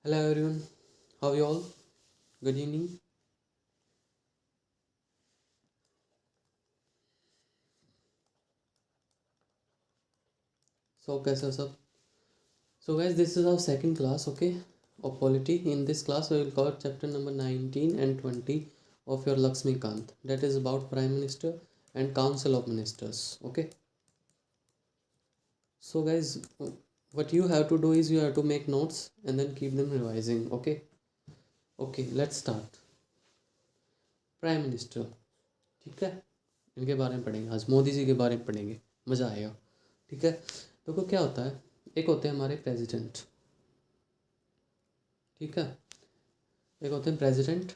Hello everyone, how are you all? Good evening. So कैसे हो सब? So guys, this is our second class, okay, of polity. In this class, we will cover chapter number 19 and 20 of your Lakshmikant. That is about Prime Minister and Council of Ministers, okay. So guys, what you have to do is you have to make notes and then keep them revising, okay. Okay, let's start. Prime Minister, ठीक है, इनके बारे में पढ़ेंगे आज, मोदी जी के बारे में पढ़ेंगे, मज़ा आएगा, ठीक है। देखो क्या होता है, एक होते हैं हमारे प्रेसिडेंट, ठीक है, एक होते हैं प्रेसिडेंट,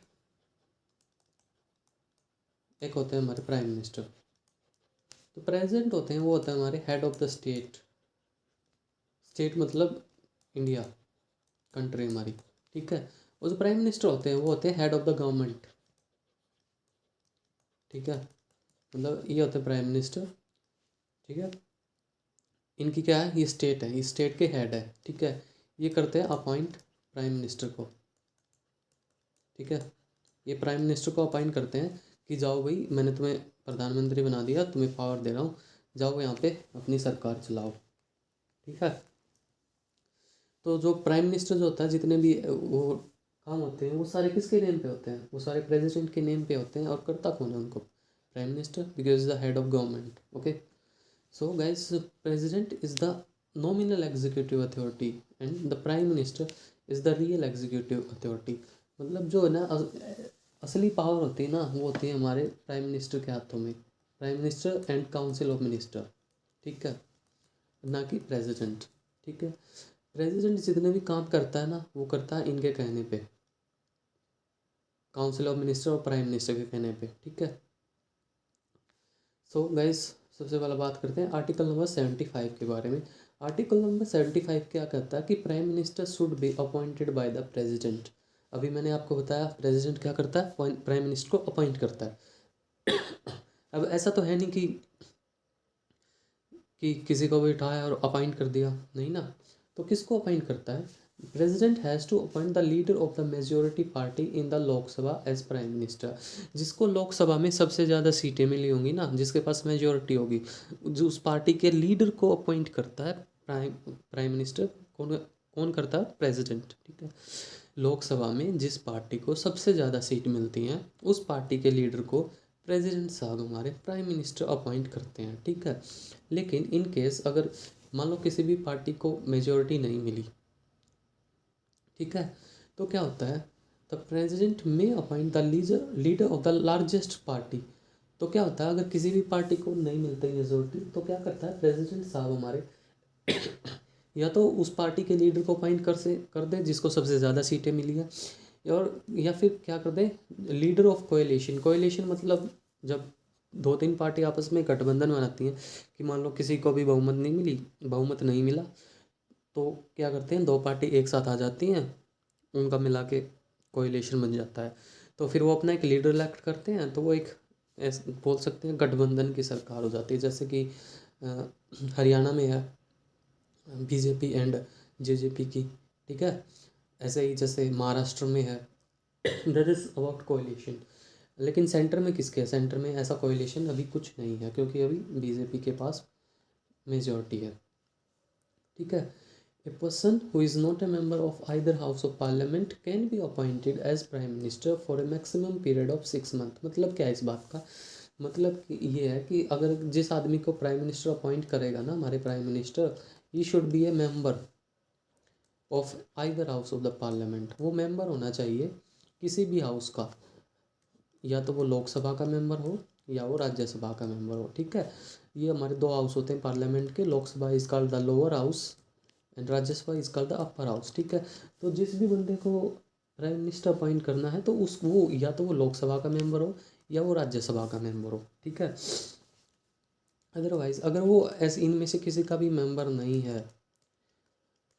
एक होते हैं हमारे प्राइम मिनिस्टर। तो प्रेसिडेंट होते हैं वो होते हैं हमारे head of the state, state मतलब इंडिया, कंट्री हमारी, ठीक है। और जो प्राइम मिनिस्टर होते हैं वो होते हैं हेड ऑफ द गवर्नमेंट, ठीक है, मतलब ये होते हैं प्राइम मिनिस्टर, ठीक है। इनकी क्या है, ये स्टेट है, ये स्टेट के हेड है, ठीक है। ये करते हैं अपॉइंट प्राइम मिनिस्टर को, ठीक है। ये प्राइम मिनिस्टर को अपॉइंट करते हैं कि जाओ भाई, मैंने तुम्हें प्रधानमंत्री बना दिया, तुम्हें पावर दे रहा हूँ, जाओ यहाँ पे अपनी सरकार चलाओ, ठीक है। तो जो प्राइम मिनिस्टर जो होता है, जितने भी वो काम होते हैं वो सारे किसके नेम पे होते हैं, वो सारे प्रेसिडेंट के नेम पे होते हैं। और करता कौन है उनको, prime minister, because the head of government, okay. So guys, president is the nominal executive authority and the prime minister is the real executive authority. मतलब जो है ना असली पावर होती है ना, वो होती है हमारे प्राइम मिनिस्टर के हाथों में, prime minister and council of minister, ठीक है, ना कि प्रेसिडेंट, ठीक है। प्रेसिडेंट जितने भी काम करता है ना, वो करता है इनके कहने पे, काउंसिल ऑफ मिनिस्टर और प्राइम मिनिस्टर के कहने पे, ठीक है। सो गाइस, सबसे पहले बात करते हैं आर्टिकल नंबर 75 के बारे में। आर्टिकल नंबर 75 क्या कहता है कि prime minister should be appointed by the president. अभी मैंने आपको बताया प्रेसिडेंट क्या करता है, प्राइम मिनिस्टर को अपॉइंट करता है। अब ऐसा तो है नहीं कि किसी को भी उठाया और अपॉइंट कर दिया, नहीं ना। तो किसको अपॉइंट करता है, president has to appoint the leader of the majority party in the Lok Sabha as prime minister. जिसको लोकसभा में सबसे ज़्यादा सीटें मिली होंगी ना, जिसके पास मेजोरिटी होगी, जो उस पार्टी के लीडर को अपॉइंट करता है प्राइम मिनिस्टर। कौन कौन करता है, प्रेसिडेंट, ठीक है। लोकसभा में जिस पार्टी को सबसे ज़्यादा सीट मिलती हैं, उस पार्टी के लीडर को प्रेसिडेंट साहब हमारे प्राइम मिनिस्टर अपॉइंट करते हैं, ठीक है। लेकिन इन केस अगर मान लो किसी भी पार्टी को मेजोरिटी नहीं मिली, ठीक है, तो क्या होता है, the president may appoint the leader of the largest party. तो क्या होता है, अगर किसी भी पार्टी को नहीं मिलती मेजोरिटी, तो क्या करता है प्रेसिडेंट साहब हमारे, या तो उस पार्टी के लीडर को अपॉइंट कर दे जिसको सबसे ज़्यादा सीटें मिली है, और या फिर क्या कर दे, लीडर ऑफ कोएलिशन। कोएलिशन मतलब जब दो तीन पार्टी आपस में गठबंधन बनाती हैं, कि मान लो किसी को भी बहुमत नहीं मिला, तो क्या करते हैं, दो पार्टी एक साथ आ जाती हैं, उनका मिला के कोएलिशन बन जाता है। तो फिर वो अपना एक लीडर इलेक्ट करते हैं, तो वो एक बोल सकते हैं गठबंधन की सरकार हो जाती है। जैसे कि हरियाणा में है बीजेपी एंड जेजेपी की, ठीक है। ऐसे ही जैसे महाराष्ट्र में है, दैट इज़ अबाउट कोएलिशन। लेकिन सेंटर में किसके है, सेंटर में ऐसा कोएलिशन अभी कुछ नहीं है, क्योंकि अभी बीजेपी के पास मेजॉरिटी है, ठीक है। A person who is not a member of either house of parliament can be appointed as prime minister for a maximum period of 6 month. मतलब क्या है इस बात का, मतलब कि ये है कि अगर जिस आदमी को प्राइम मिनिस्टर अपॉइंट करेगा ना हमारे prime minister, he should be A member of either house of the parliament. वो मेंबर होना चाहिए किसी भी हाउस का, या तो वो लोकसभा का मेंबर हो या वो राज्यसभा का मेंबर हो, ठीक है। ये हमारे दो हाउस होते हैं पार्लियामेंट के, Lok Sabha is called the lower house and Rajya Sabha is called the upper house, ठीक है। तो जिस भी बंदे को प्राइम मिनिस्टर अपॉइंट करना है, तो उस वो या तो वो लोकसभा का मेंबर हो या वो राज्यसभा का मेंबर हो, ठीक है। अदरवाइज अगर वो ऐसे इनमें से किसी का भी मेंबर नहीं है,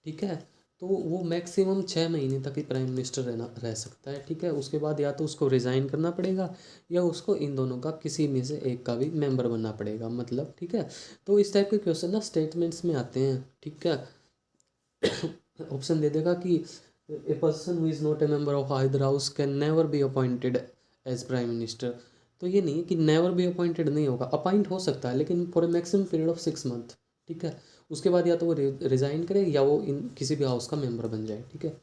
ठीक है, तो वो मैक्सिमम 6 महीने तक ही प्राइम मिनिस्टर रह सकता है, ठीक है। उसके बाद या तो उसको रिज़ाइन करना पड़ेगा, या उसको इन दोनों का किसी में से एक का भी मेंबर बनना पड़ेगा, मतलब, ठीक है। तो इस टाइप के क्वेश्चन ना स्टेटमेंट्स में आते हैं, ठीक है। ऑप्शन दे देगा कि a person who is not a member of either house can never be appointed as prime minister. तो ये नहीं है कि नेवर बी अपॉइंटेड नहीं होगा, अपॉइंट हो सकता है लेकिन for a maximum period of 6 month. ठीक है, उसके बाद या तो वो रिजाइन करे या वो इन किसी भी हाउस का मेंबर बन जाए। ठीक है,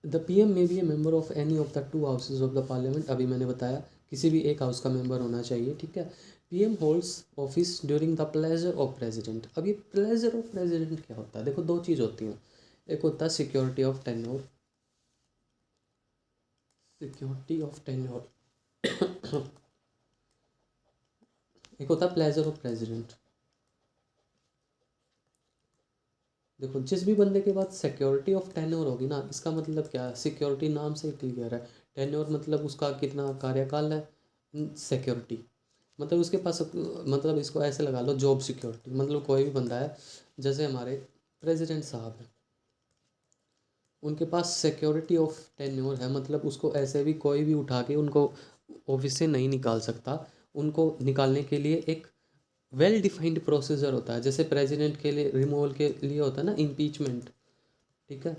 the PM may be A member of any of the 2 houses of the parliament. अभी मैंने बताया किसी भी एक हाउस का मेंबर होना चाहिए। ठीक है, PM holds office during the pleasure of president. अब ये प्लेजर ऑफ प्रेसिडेंट क्या होता है? देखो दो चीज़ होती हैं, एक होता है security of tenure, security of tenure एक होता है प्लेजर ऑफ प्रेसिडेंट। देखो जिस भी बंदे के पास सिक्योरिटी ऑफ टेन्योर होगी ना, इसका मतलब क्या है? सिक्योरिटी नाम से क्लियर है, टेन्योर मतलब उसका कितना कार्यकाल है, सिक्योरिटी मतलब उसके पास, मतलब इसको ऐसे लगा लो जॉब सिक्योरिटी। मतलब कोई भी बंदा है, जैसे हमारे प्रेसिडेंट साहब हैं, उनके पास सिक्योरिटी ऑफ टेन्योर है, मतलब उसको ऐसे भी कोई भी उठा के उनको ऑफिस से नहीं निकाल सकता। उनको निकालने के लिए एक वेल डिफाइंड प्रोसीजर होता है, जैसे प्रेसिडेंट के लिए रिमूवल के लिए होता है ना इम्पीचमेंट। ठीक है,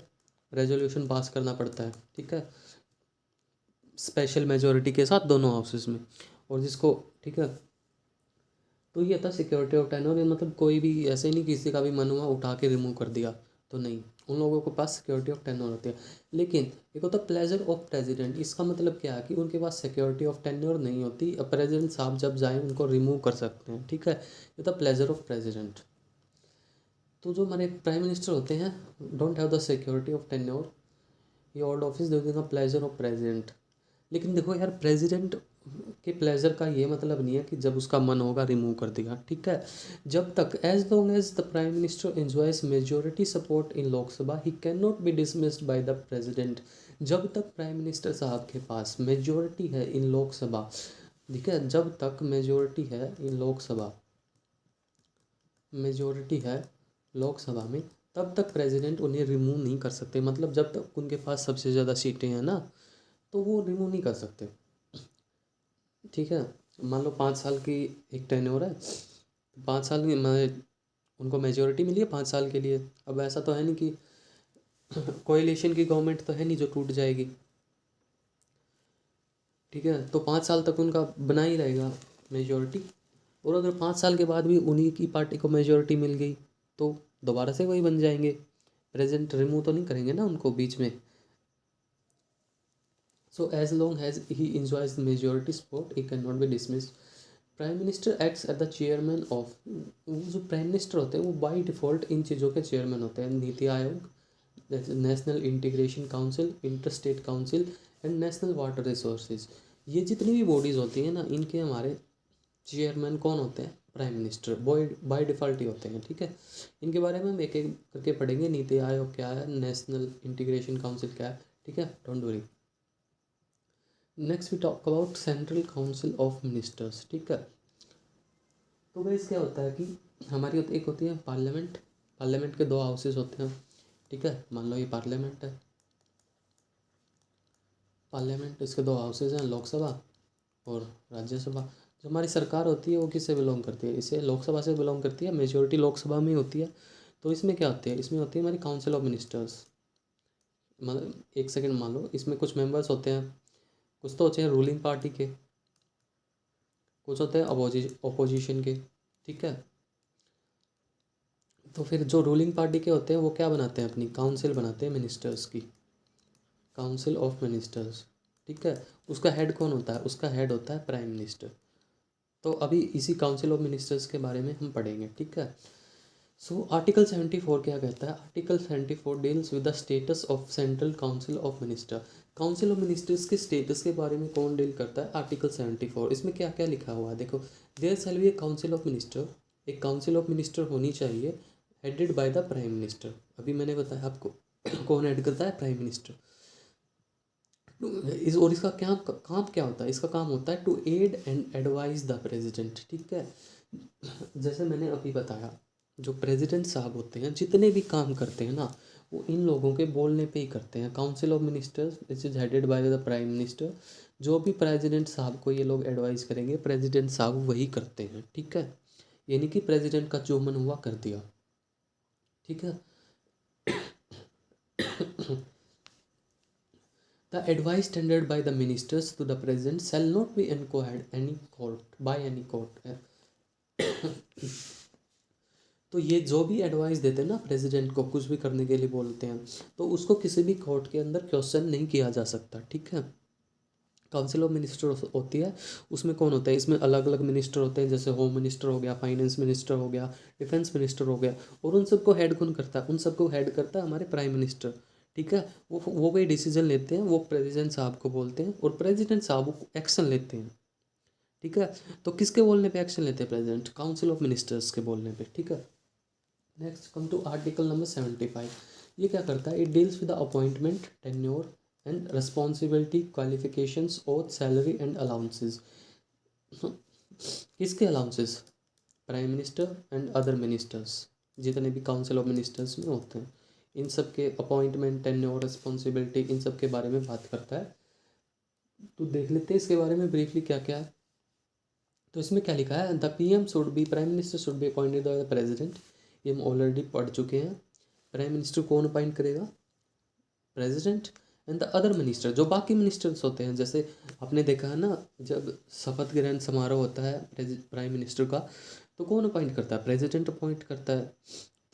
रेजोल्यूशन पास करना पड़ता है। ठीक है, स्पेशल मेजोरिटी के साथ दोनों हाउसेस में, और जिसको, ठीक है, तो ये था सिक्योरिटी ऑफ टेन्योर। मतलब कोई भी ऐसे नहीं किसी का भी मन हुआ उठा के रिमूव कर दिया, तो नहीं, उन लोगों के पास सिक्योरिटी ऑफ टेन्योर होती है। लेकिन एक होता है प्लेजर ऑफ प्रेसिडेंट। इसका मतलब क्या है कि उनके पास सिक्योरिटी ऑफ टेन्योर नहीं होती, अब प्रेसिडेंट साहब जब जाएँ उनको रिमूव कर सकते हैं। ठीक है, ये था प्लेजर ऑफ प्रेसिडेंट। तो जो हमारे प्राइम मिनिस्टर होते हैं don't have the security of tenure, ये hold office during the pleasure of president. लेकिन देखो यार, प्रेसिडेंट के प्लेजर का ये मतलब नहीं है कि जब उसका मन होगा रिमूव कर देगा। ठीक है, जब तक as long as the prime minister enjoys majority support in Lok Sabha he can not be dismissed by the president. जब तक प्राइम मिनिस्टर साहब के पास मेजोरिटी है इन लोकसभा, ठीक है, जब तक मेजोरिटी है इन लोकसभा, मेजोरिटी है लोकसभा में, तब तक प्रेसिडेंट उन्हें रिमूव नहीं कर सकते। मतलब जब तक उनके पास सबसे ज़्यादा सीटें हैं ना, तो वो रिमूव नहीं कर सकते। ठीक है, मान लो 5 साल की एक टेन्योर है, 5 साल की मैं उनको मेजोरिटी मिली है 5 साल के लिए। अब ऐसा तो है नहीं कि कोएलिशन की गवर्नमेंट तो है नहीं जो टूट जाएगी। ठीक है, तो 5 साल तक उनका बना ही रहेगा मेजोरिटी, और अगर 5 साल के बाद भी उन्हीं की पार्टी को मेजोरिटी मिल गई तो दोबारा से वही बन जाएंगे। प्रेजेंट रिमूव तो नहीं करेंगे ना उनको बीच में। So as long has he enjoys majority support he can not be dismissed. Prime minister acts as the chairman of, वो जो प्राइम मिनिस्टर होते हैं वो बाय डिफ़ॉल्ट इन चीज़ों के चेयरमैन होते हैं। NITI Aayog, national integration council, inter state council and national water resources. ये जितनी भी बॉडीज़ होती हैं ना, इनके हमारे चेयरमैन कौन होते हैं? प्राइम मिनिस्टर बाय डिफ़ॉल्ट ही होते हैं। ठीक है, इनके बारे में हम एक एक करके पढ़ेंगे। नीति आयोग क्या है, नेशनल इंटीग्रेशन काउंसिल क्या है। ठीक है, don't worry. Next we talk about central council of ministers. ठीक है, तो गाइस क्या होता है कि हमारी एक होती है पार्लियामेंट, पार्लियामेंट के 2 हाउसेस होते हैं। ठीक है, मान लो ये पार्लियामेंट है, पार्लियामेंट इसके 2 हाउसेज हैं, लोकसभा और राज्यसभा। जो हमारी सरकार होती है वो किससे बिलोंग करती है? इसे लोकसभा से बिलोंग करती है, मेजोरिटी लोकसभा में होती है। तो इसमें क्या होती है? इसमें होती है हमारी काउंसिल ऑफ मिनिस्टर्स। मतलब एक सेकेंड, मान लो इसमें कुछ मेंबर्स होते हैं, कुछ तो होते हैं रूलिंग पार्टी के, कुछ होते हैं अपोजिशन के। ठीक है, तो फिर जो रूलिंग पार्टी के होते हैं वो क्या बनाते हैं? अपनी काउंसिल बनाते हैं मिनिस्टर्स की, काउंसिल ऑफ मिनिस्टर्स। ठीक है, उसका हेड कौन होता है? उसका हेड होता है प्राइम मिनिस्टर। तो अभी इसी काउंसिल ऑफ मिनिस्टर्स के बारे में हम पढ़ेंगे। ठीक है, सो आर्टिकल 74 क्या कहता है? Article 74 deals with the status of central council of minister. Council of ministers के स्टेटस के बारे में कौन डील करता है? आर्टिकल 74। इसमें क्या क्या लिखा हुआ है देखो, there shall be a council of minister, एक काउंसिल ऑफ मिनिस्टर होनी चाहिए, headed by the prime minister. अभी मैंने बताया आपको कौन हेड करता है? Prime minister. इस और इसका क्या काम क्या होता है? इसका काम होता है to aid and advise the president. ठीक है, जैसे मैंने अभी बताया, जो प्रेसिडेंट साहब होते हैं जितने भी काम करते हैं ना, वो इन लोगों के बोलने पे ही करते हैं। Council of ministers this is headed by the prime minister. जो भी प्रेसिडेंट साहब को ये लोग एडवाइस करेंगे, प्रेसिडेंट साहब वही करते हैं। ठीक है, यानी कि प्रेसिडेंट का जो मन हुआ कर दिया। ठीक है, The advice tendered by the ministers to the president shall not be inquired any court by any court. तो ये जो भी एडवाइस देते हैं ना प्रेसिडेंट को, कुछ भी करने के लिए बोलते हैं, तो उसको किसी भी कोर्ट के अंदर क्वेश्चन नहीं किया जा सकता, ठीक है। काउंसिल ऑफ मिनिस्टर होती है, उसमें कौन होता है, इसमें अलग अलग मिनिस्टर होते हैं, जैसे होम मिनिस्टर हो गया, फाइनेंस मिनिस्टर हो गया, डिफेंस मिनिस्टर हो गया, और उन सबको हेड कौन करता है, उन सबको हेड करता है हमारे प्राइम मिनिस्टर, ठीक है। वो कोई डिसीजन लेते हैं, वो प्रेसिडेंट साहब को बोलते हैं, और प्रेसिडेंट साहब एक्शन लेते हैं, ठीक है। तो किसके बोलने पे एक्शन लेते हैं प्रेसिडेंट, काउंसिल ऑफ मिनिस्टर्स के बोलने पे, ठीक है। Next come to article number 75। ये क्या करता है, it deals with the appointment, tenure and responsibility, qualifications, oath, salary and allowances. किसके allowances, prime minister and other ministers, जितने भी काउंसिल ऑफ मिनिस्टर्स में होते हैं, इन सब के अपॉइंटमेंट, टेन्योर, रिस्पॉन्सिबिलिटी, इन सब के बारे में बात करता है। तो देख लेते हैं इसके बारे में ब्रीफली क्या क्या है। तो इसमें क्या लिखा है, the PM should be, prime minister should be appointed by the president. ये हम ऑलरेडी पढ़ चुके हैं। प्राइम मिनिस्टर कौन अपॉइंट करेगा, president. And the other minister, जो बाकी मिनिस्टर्स होते हैं, जैसे आपने देखा है ना, जब शपथ ग्रहण समारोह होता है प्राइम मिनिस्टर का, तो कौन अपॉइंट करता है, प्रेसिडेंट अपॉइंट करता है।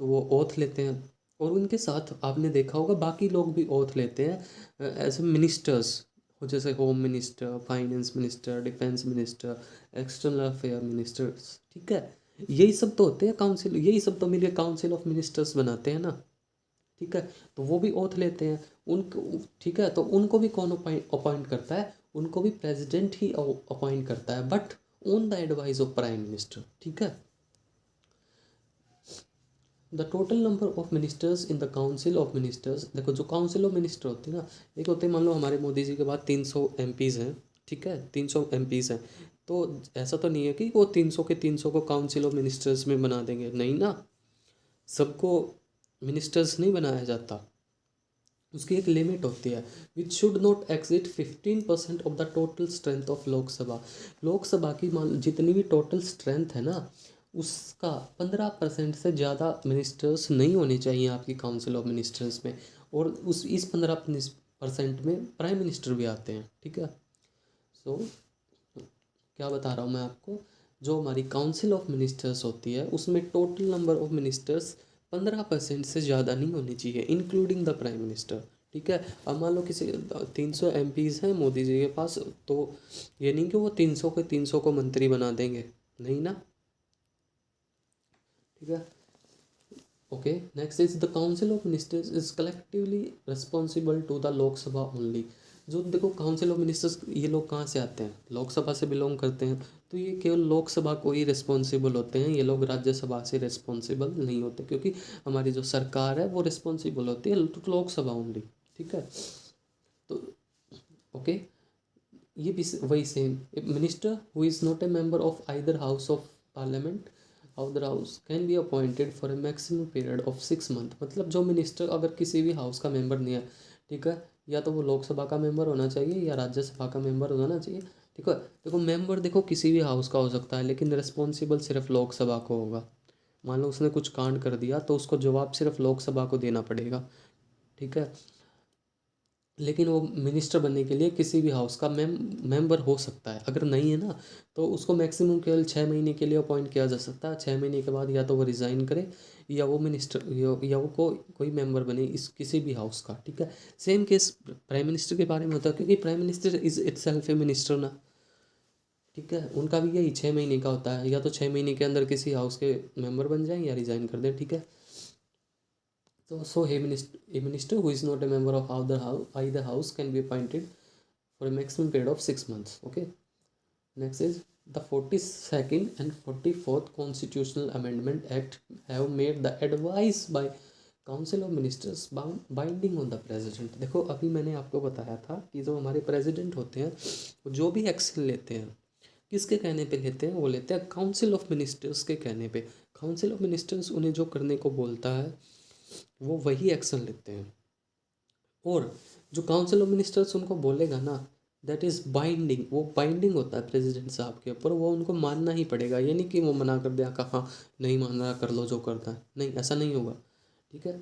तो वो ओथ लेते हैं, और उनके साथ आपने देखा होगा बाकी लोग भी ओथ लेते हैं एज ए मिनिस्टर्स, जैसे home minister, finance minister, defence minister, external affair ministers, ठीक है। यही सब तो होते हैं काउंसिल, यही सब तो मिलकर काउंसिल ऑफ मिनिस्टर्स बनाते हैं ना, ठीक है। तो वो भी ओथ लेते हैं उनको, ठीक है। तो उनको भी कौन अपॉइंट करता है, उनको भी प्रेसिडेंट ही अपॉइंट करता है, but on the advice of prime minister, ठीक है। The total number of ministers in the council of ministers, देखो जो काउंसिल ऑफ मिनिस्टर होते हैं ना, एक होते हैं, मान लो हमारे मोदी जी के बाद 300 MPs हैं, ठीक है, 300 MPs हैं। तो ऐसा तो नहीं है कि वो 300 के 300 को काउंसिल ऑफ मिनिस्टर्स में बना देंगे, नहीं ना, सबको मिनिस्टर्स नहीं बनाया जाता, उसकी एक लिमिट होती है, which should not exceed 15% of the total strength of Lok Sabha. Lok Sabha की मान जितनी भी टोटल स्ट्रेंथ है ना, उसका 15% से ज़्यादा मिनिस्टर्स नहीं होने चाहिए आपकी काउंसिल ऑफ मिनिस्टर्स में, और उस इस 15% में प्राइम मिनिस्टर भी आते हैं, ठीक है। सो क्या बता रहा हूँ मैं आपको, जो हमारी काउंसिल ऑफ मिनिस्टर्स होती है, उसमें टोटल नंबर ऑफ मिनिस्टर्स 15% से ज़्यादा नहीं होनी चाहिए, इंक्लूडिंग द प्राइम मिनिस्टर, ठीक है। अब मान लो किसी 300 MPs हैं मोदी जी के पास, तो ये नहीं कि वो 300 के 300 को मंत्री बना देंगे, नहीं ना, ठीक है। Okay, next is the council of ministers is collectively responsible to the Lok Sabha only. जो देखो काउंसिल ऑफ मिनिस्टर्स, ये लोग कहाँ से आते हैं, लोकसभा से बिलोंग करते हैं, तो ये केवल लोकसभा को ही रिस्पॉन्सिबल होते हैं, ये लोग राज्यसभा से रिस्पॉन्सिबल नहीं होते, क्योंकि हमारी जो सरकार है वो रिस्पॉन्सिबल होती है लोकसभा ओनली, ठीक है। तो ओके, ये भी वही same, minister who is not a member of either house of parliament other house can be appointed for a maximum period of 6 month. मतलब जो मिनिस्टर अगर किसी भी हाउस का मेंबर नहीं है, ठीक है, या तो वो लोकसभा का मेंबर होना चाहिए या राज्यसभा का मेंबर होना चाहिए, ठीक है। देखो मेंबर देखो किसी भी हाउस का हो सकता है, लेकिन रिस्पॉन्सिबल सिर्फ लोकसभा को होगा। मान लो उसने कुछ कांड कर दिया तो उसको जवाब सिर्फ लोकसभा को देना पड़ेगा, ठीक है। लेकिन वो मिनिस्टर बनने के लिए किसी भी हाउस का मेंबर हो सकता है, अगर नहीं है ना, तो उसको मैक्सिमम केवल 6 महीने के लिए अपॉइंट किया जा सकता है। 6 महीने के बाद या तो वो रिज़ाइन करे, या वो मिनिस्टर या वो कोई मेंबर बने इस किसी भी हाउस का, ठीक है। सेम केस प्राइम मिनिस्टर के बारे में होता है, क्योंकि prime minister is itself A minister ना, ठीक है। उनका भी यही 6 महीने का होता है, या तो 6 महीने के अंदर किसी हाउस के मेंबर बन जाएं या रिज़ाइन कर दें, ठीक है। So a minister who is not a member of either house can be appointed for a maximum period of 6 months. Okay. Next is the 42nd and 44th Constitutional Amendment Act have made the advice by council of ministers binding on the president. देखो अभी मैंने आपको बताया था कि जो हमारे president होते हैं वो जो भी एक्शन लेते हैं किसके कहने पे लेते हैं, वो लेते हैं काउंसिल ऑफ मिनिस्टर्स के कहने पे। काउंसिल ऑफ मिनिस्टर्स उन्हें जो करने को बोलता है वो वही एक्शन लेते हैं, और जो काउंसिल ऑफ मिनिस्टर्स उनको बोलेगा ना, दैट इज़ बाइंडिंग, वो बाइंडिंग होता है प्रेसिडेंट साहब के ऊपर, वो उनको मानना ही पड़ेगा। ये नहीं कि वो मना कर दिया, कहा नहीं मान रहा कर लो जो करता है, नहीं, ऐसा नहीं होगा, ठीक है।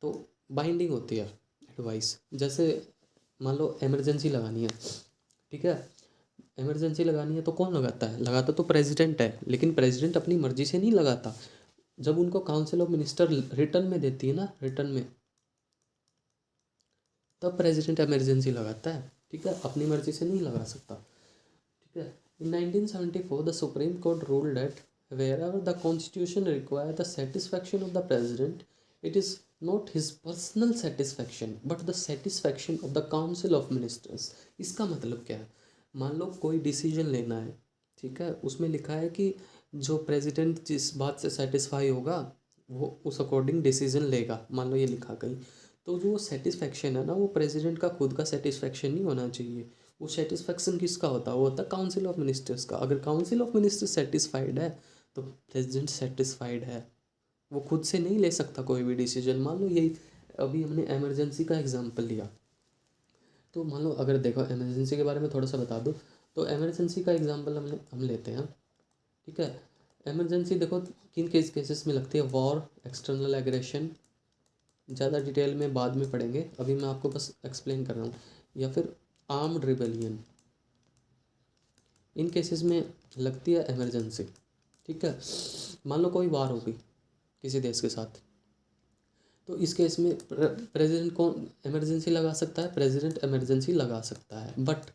तो बाइंडिंग होती है एडवाइस। जैसे मान लो इमरजेंसी लगानी है, ठीक है, इमरजेंसी लगानी है तो कौन लगाता है? लगाता तो प्रेसिडेंट है, लेकिन प्रेसिडेंट अपनी मर्जी से नहीं लगाता। जब उनको काउंसिल ऑफ मिनिस्टर रिटर्न में देती है ना, रिटर्न में, तब प्रेसिडेंट इमरजेंसी लगाता है, ठीक है, अपनी मर्जी से नहीं लगा सकता, ठीक है। इन 1974 the supreme court ruled that wherever the constitution require the satisfaction of the president, it is not his personal satisfaction but the satisfaction of the council of ministers। इसका मतलब क्या है? मान लो कोई डिसीजन लेना है, ठीक है, उसमें लिखा है कि जो प्रेसिडेंट जिस बात से सेटिस्फाई होगा वो उस अकॉर्डिंग डिसीजन लेगा, मान लो ये लिखा कहीं। तो जो सेटिस्फेक्शन है ना, वो प्रेसिडेंट का खुद का सेटिस्फेक्शन नहीं होना चाहिए। वो सेटिस्फेक्शन किसका होता है? वो होता है काउंसिल ऑफ मिनिस्टर्स का। अगर काउंसिल ऑफ मिनिस्टर्स सेटिस्फाइड है तो प्रेसिडेंट सेटिस्फाइड है। वो खुद से नहीं ले सकता कोई भी डिसीजन। मान लो यही अभी हमने इमरजेंसी का एग्जांपल लिया, तो मान लो अगर देखो इमरजेंसी के बारे में थोड़ा सा बता दूँ, तो इमरजेंसी का एग्जांपल हम लेते हैं, ठीक है। इमरजेंसी देखो किन केसेस में लगती है? वॉर, एक्सटर्नल एग्रेशन, ज़्यादा डिटेल में बाद में पढ़ेंगे, अभी मैं आपको बस एक्सप्लेन कर रहा हूँ। या फिर आर्म्ड रिबेलियन, इन केसेस में लगती है इमरजेंसी, ठीक है। मान लो कोई वार होगी किसी देश के साथ, तो इस केस में प्रेसिडेंट कौन इमरजेंसी लगा सकता है? प्रेसिडेंट इमरजेंसी लगा सकता है, बट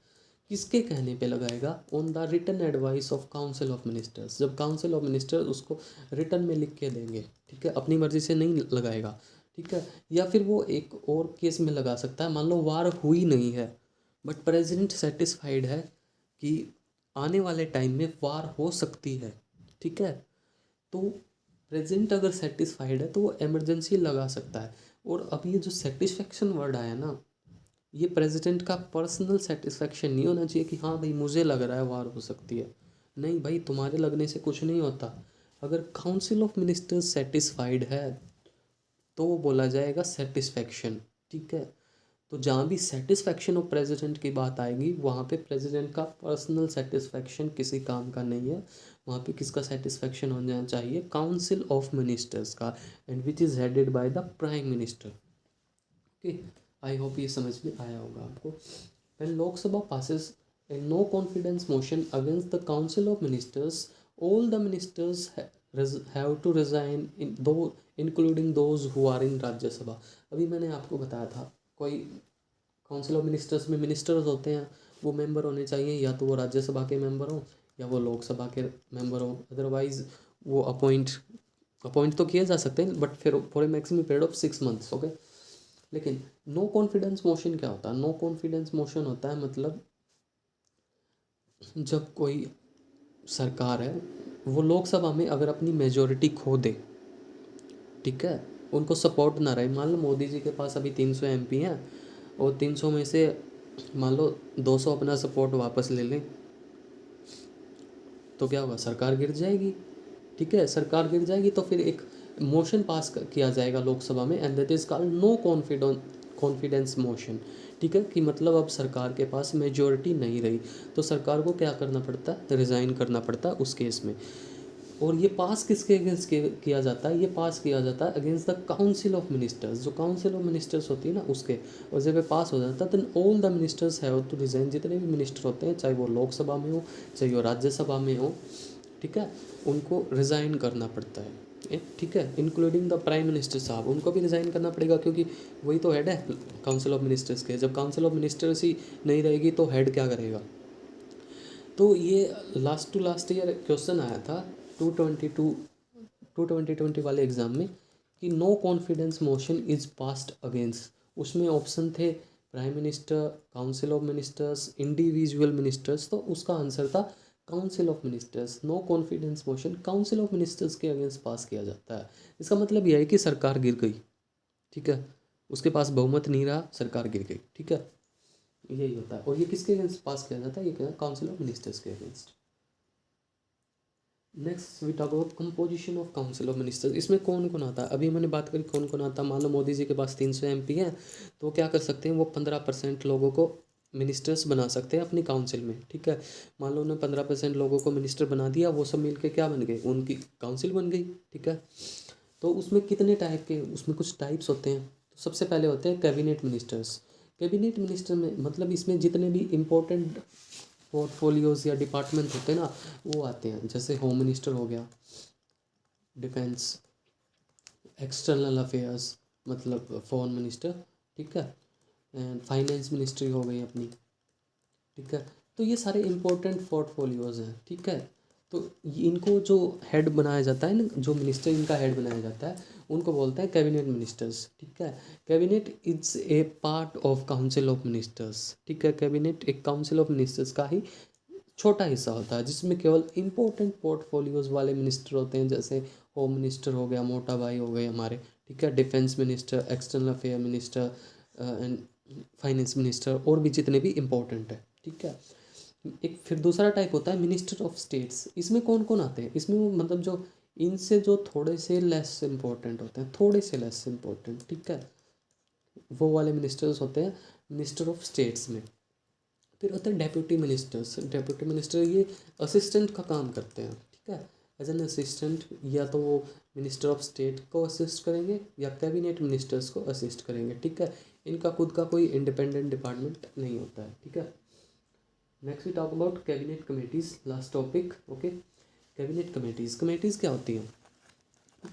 किसके कहने पे लगाएगा? On the written advice of council of ministers. जब काउंसिल ऑफ मिनिस्टर्स उसको रिटन में लिख के देंगे, ठीक है, अपनी मर्जी से नहीं लगाएगा, ठीक है। या फिर वो एक और केस में लगा सकता है, मान लो वार हुई नहीं है बट प्रेसिडेंट सेटिस्फाइड है कि आने वाले टाइम में वार हो सकती है, ठीक है, तो प्रेजेंट अगर सेटिस्फाइड है तो वो इमरजेंसी लगा सकता है। और अब ये जो सेटिस्फेक्शन वर्ड आया ना, ये प्रेसिडेंट का पर्सनल सेटिस्फेक्शन नहीं होना चाहिए कि हाँ भाई मुझे लग रहा है वार हो सकती है। नहीं भाई, तुम्हारे लगने से कुछ नहीं होता। अगर काउंसिल ऑफ मिनिस्टर्स सेटिस्फाइड है तो वो बोला जाएगा सेटिस्फेक्शन, ठीक है। तो जहाँ भी सेटिस्फेक्शन ऑफ प्रेसिडेंट की बात आएगी वहाँ पे प्रेसिडेंट का पर्सनल सेटिस्फेक्शन किसी काम का नहीं है, वहाँ पे किसका सेटिस्फेक्शन होना चाहिए? काउंसिल ऑफ मिनिस्टर्स का, and which is headed by the prime minister. Okay, I hope ये समझ में आया होगा आपको। When Lok Sabha passes a no confidence motion against the council of ministers, all the ministers have to resign in two including those who are in Rajya Sabha. अभी मैंने आपको बताया था कोई काउंसिल ऑफ मिनिस्टर्स में मिनिस्टर्स होते हैं, वो मेंबर होने चाहिए, या तो वो राज्यसभा के मेंबर हों या वो लोकसभा के मेंबर हों। अदरवाइज वो अपॉइंट तो किए जा सकते हैं बट फिर for a maximum period of 6 months, okay. लेकिन नो कॉन्फिडेंस मोशन क्या होता है? नो कॉन्फिडेंस मोशन होता है मतलब जब कोई सरकार है वो लोकसभा में अगर अपनी मेजोरिटी खो दे, ठीक है, उनको सपोर्ट ना रहे। मान लो मोदी जी के पास अभी 300 MP हैं और 300 में से मान लो 200 अपना सपोर्ट वापस ले लें, तो क्या होगा? सरकार गिर जाएगी, ठीक है। सरकार गिर जाएगी तो फिर एक मोशन पास किया जाएगा लोकसभा में, and that is called no confidence motion, ठीक है। कि मतलब अब सरकार के पास मेजोरिटी नहीं रही तो सरकार को क्या करना पड़ता है? रिज़ाइन करना पड़ता है उस केस में। और ये पास किसके अगेंस्ट किया जाता है? ये पास किया जाता है against the council of ministers. जो काउंसिल ऑफ मिनिस्टर्स होती है ना उसके, और जब ये पास हो जाता है then all the ministers have to resign. जितने भी मिनिस्टर होते हैं, चाहे वो लोकसभा में हो चाहे वो राज्यसभा में हो, ठीक है, उनको रिज़ाइन करना पड़ता है, ठीक है, इंक्लूडिंग द प्राइम मिनिस्टर साहब, उनको भी रिज़ाइन करना पड़ेगा क्योंकि वही तो हेड है काउंसिल ऑफ मिनिस्टर्स के। जब काउंसिल ऑफ मिनिस्टर्स ही नहीं रहेगी तो हेड क्या करेगा? तो ये last to last year question आया था 2020 वाले एग्ज़ाम में कि no confidence motion is passed against. उसमें ऑप्शन थे prime minister, council of ministers, individual ministers. तो उसका आंसर था council of ministers. No confidence motion council of ministers के अगेंस्ट पास किया जाता है। इसका मतलब यह है कि सरकार गिर गई, ठीक है, उसके पास बहुमत नहीं रहा, सरकार गिर गई, ठीक है, यही होता है। और ये किसके अगेंस्ट पास किया जाता है? ये क्या? काउंसिल ऑफ मिनिस्टर्स के against. Next we talk about composition of council of ministers. इसमें कौन कौन आता है? अभी मैंने बात करी कौन कौन आता है। मान लो मोदी जी के पास 300 MP हैं, तो वो क्या कर सकते हैं? वो 15% लोगों को मिनिस्टर्स बना सकते हैं अपनी काउंसिल में, ठीक है। मान लो उन्होंने 15% लोगों को मिनिस्टर बना दिया, वो सब मिलके क्या बन गए? उनकी काउंसिल बन गई, ठीक है। तो उसमें कितने टाइप के, उसमें कुछ टाइप्स होते हैं। तो सबसे पहले होते हैं कैबिनेट मिनिस्टर्स। कैबिनेट मिनिस्टर में मतलब इसमें जितने भी इम्पोर्टेंट पोर्टफोलियोज या डिपार्टमेंट होते हैं ना वो आते हैं, जैसे होम मिनिस्टर हो गया, डिफेंस, एक्सटर्नल अफेयर्स मतलब फॉरेन मिनिस्टर, ठीक है, एंड फाइनेंस मिनिस्ट्री हो गई अपनी, ठीक है। तो ये सारे इम्पोर्टेंट पोर्टफोलियोज हैं, ठीक है। तो इनको जो हेड बनाया जाता है ना, जो मिनिस्टर इनका हेड बनाया जाता है उनको बोलते हैं कैबिनेट मिनिस्टर्स, ठीक है। Cabinet it's a part of council of ministers, ठीक है। कैबिनेट एक काउंसिल ऑफ मिनिस्टर्स का ही छोटा हिस्सा होता है जिसमें केवल इम्पोर्टेंट पोर्टफोलियोज वाले मिनिस्टर होते हैं, जैसे होम मिनिस्टर हो गया, मोटा भाई हो गए हमारे, ठीक है, defence minister, external affair minister and finance minister, और भी जितने भी इम्पोर्टेंट है, ठीक है। एक फिर दूसरा टाइप होता है मिनिस्टर ऑफ स्टेट्स। इसमें कौन कौन आते हैं, इसमें वो मतलब जो इनसे जो थोड़े से लेस इम्पोर्टेंट होते हैं, थोड़े से लेस इम्पोर्टेंट, ठीक है, वो वाले मिनिस्टर्स होते हैं मिनिस्टर ऑफ स्टेट्स में। फिर होते हैं डेप्यूटी मिनिस्टर्स। डेप्यूटी मिनिस्टर ये असिस्टेंट का काम करते हैं, ठीक है, एज एन असिस्टेंट, या तो वो मिनिस्टर ऑफ स्टेट को असिस्ट करेंगे या कैबिनेट मिनिस्टर्स को असिस्ट करेंगे, ठीक है। इनका खुद का कोई इंडिपेंडेंट डिपार्टमेंट नहीं होता है, ठीक है। Next we talk about cabinet committees, last topic, okay. Cabinet committees, committees क्या होती हैं,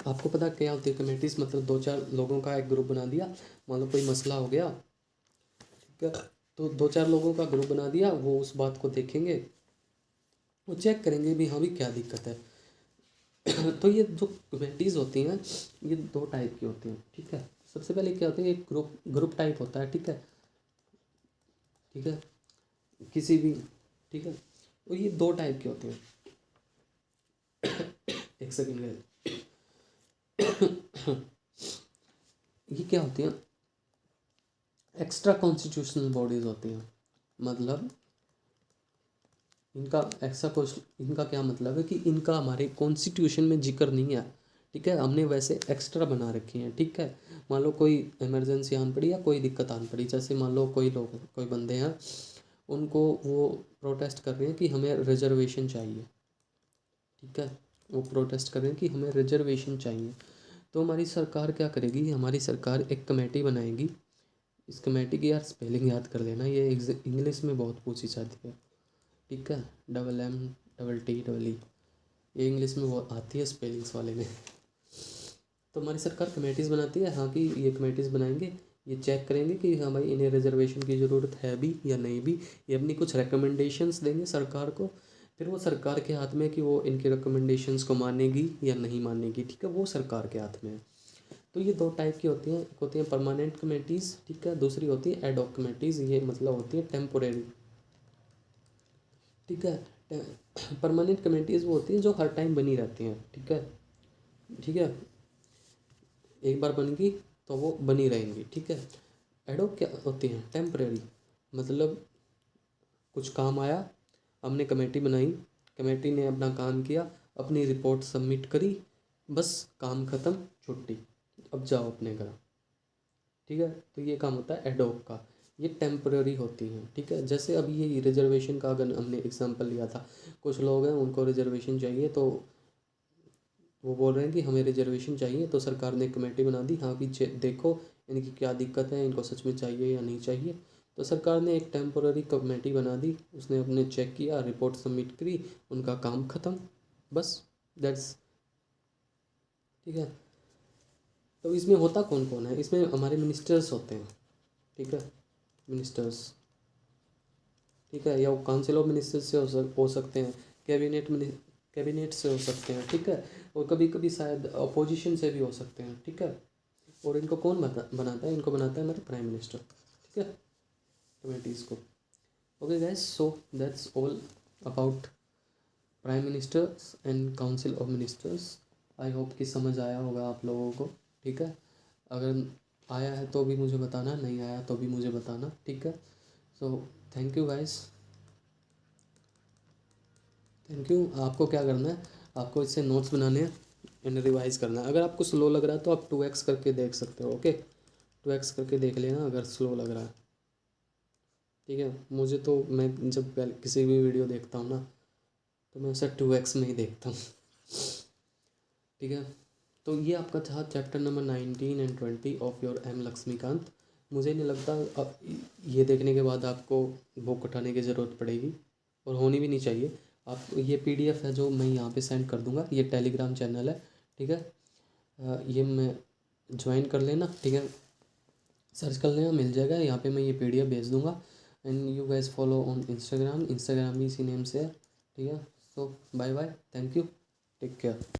आपको पता क्या होती है कमेटीज, मतलब दो चार लोगों का एक ग्रुप बना दिया, मान लो कोई मसला हो गया, ठीक है, तो दो चार लोगों का ग्रुप बना दिया, वो उस बात को देखेंगे, वो चेक करेंगे भी हाँ भी क्या दिक्कत है। तो ये जो कमेटीज़ होती हैं ये दो टाइप की होती हैं, ठीक है। सबसे पहले क्या होता है, एक ग्रुप टाइप होता है, ठीक है, ठीक है, किसी भी, ठीक है। और ये दो टाइप के होते हैं। एक सेकेंड, ये क्या होती हैं, एक्स्ट्रा कॉन्स्टिट्यूशनल बॉडीज़ होती हैं, मतलब इनका इनका क्या मतलब है कि इनका हमारे कॉन्स्टिट्यूशन में जिक्र नहीं है, ठीक है, हमने वैसे एक्स्ट्रा बना रखी हैं, ठीक है। मान लो कोई इमरजेंसी आन पड़ी या कोई दिक्कत आन पड़ी, जैसे मान लो कोई बंदे हैं, उनको वो प्रोटेस्ट कर रहे हैं कि हमें रिजर्वेशन चाहिए, ठीक है, वो प्रोटेस्ट कर रहे हैं कि हमें रिजर्वेशन चाहिए। तो हमारी सरकार क्या करेगी, हमारी सरकार एक कमेटी बनाएगी। इस कमेटी की यार स्पेलिंग याद कर लेना, ये इंग्लिश में बहुत पूछी जाती है, ठीक है, MMTTE, ये इंग्लिश में बहुत आती है स्पेलिंग्स वाले में। तो हमारी सरकार कमेटीज़ बनाती है, हाँ कि ये कमेटीज़ बनाएंगे, ये चेक करेंगे कि हाँ भाई इन्हें रिजर्वेशन की ज़रूरत है भी या नहीं भी, ये अपनी कुछ रिकमेंडेशंस देंगे सरकार को, फिर वो सरकार के हाथ में कि वो इनके रिकमेंडेशंस को मानेगी या नहीं मानेगी, ठीक है, वो सरकार के हाथ में है। तो ये दो टाइप की होती हैं, एक होती हैं परमानेंट कमेटीज़, ठीक है, दूसरी होती है एड हॉक कमेटीज़, ये मतलब होती है टेम्पोरेरी, ठीक है। परमानेंट कमेटीज़ वो होती हैं जो हर टाइम बनी रहती हैं, ठीक है, ठीक है, एक बार बन गई तो वो बनी रहेंगी, ठीक है। एडॉक क्या होती हैं, टेम्परेरी, मतलब कुछ काम आया, हमने कमेटी बनाई, कमेटी ने अपना काम किया, अपनी रिपोर्ट सबमिट करी, बस काम ख़त्म, छुट्टी, अब जाओ अपने घर, ठीक है। तो ये काम होता है एडॉक का, ये टेम्परेरी होती हैं, ठीक है। जैसे अभी ये रिजर्वेशन का अगर हमने एग्जांपल लिया था, कुछ लोग हैं उनको रिजर्वेशन चाहिए, तो वो बोल रहे हैं कि हमें रिजर्वेशन चाहिए, तो सरकार ने कमेटी बना दी, हाँ भी देखो इनकी क्या दिक्कत है, इनको सच में चाहिए या नहीं चाहिए। तो सरकार ने एक टेम्पोररी कमेटी बना दी, उसने अपने चेक किया, रिपोर्ट सबमिट करी, उनका काम ख़त्म, बस, दैट्स, ठीक है। तो इसमें होता कौन कौन है, इसमें हमारे मिनिस्टर्स होते हैं, ठीक है, मिनिस्टर्स, ठीक है, या वो काउंसिल ऑफ मिनिस्टर्स से हो सकते हैं, कैबिनेट से हो सकते हैं, ठीक है, और कभी कभी शायद अपोजिशन से भी हो सकते हैं, ठीक है। और इनको कौन बनाता है, इनको बनाता है हमारे प्राइम मिनिस्टर, ठीक है, कमेटीज़ को। Okay guys, so that's all about prime ministers and council of ministers. I hope कि समझ आया होगा आप लोगों को, ठीक है। अगर आया है तो भी मुझे बताना, नहीं आया तो भी मुझे बताना, ठीक है। So thank you guys, thank you. आपको क्या करना है, आपको इससे नोट्स बनाने हैं एंड रिवाइज करना है। अगर आपको स्लो लग रहा है तो आप 2x करके देख सकते हो, ओके, 2x करके देख लेना अगर स्लो लग रहा है, ठीक है। मुझे तो मैं जब पहले किसी भी वीडियो देखता हूँ ना, तो मैं उसे 2x में ही देखता हूँ, ठीक है। तो ये आपका था chapter number 19 and 20 of your M Laxmikanth. मुझे नहीं लगता ये देखने के बाद आपको बुक उठाने की ज़रूरत पड़ेगी, और होनी भी नहीं चाहिए। आप ये पीडीएफ है जो मैं यहाँ पे सेंड कर दूँगा, ये टेलीग्राम चैनल है, ठीक है। ये मैं ज्वाइन कर लेना, ठीक है, सर्च कर लेना, मिल जाएगा यहाँ पे। मैं ये पीडीएफ भेज दूँगा and you guys follow on Instagram भी इसी नेम से है, ठीक है। So bye bye, thank you, take care.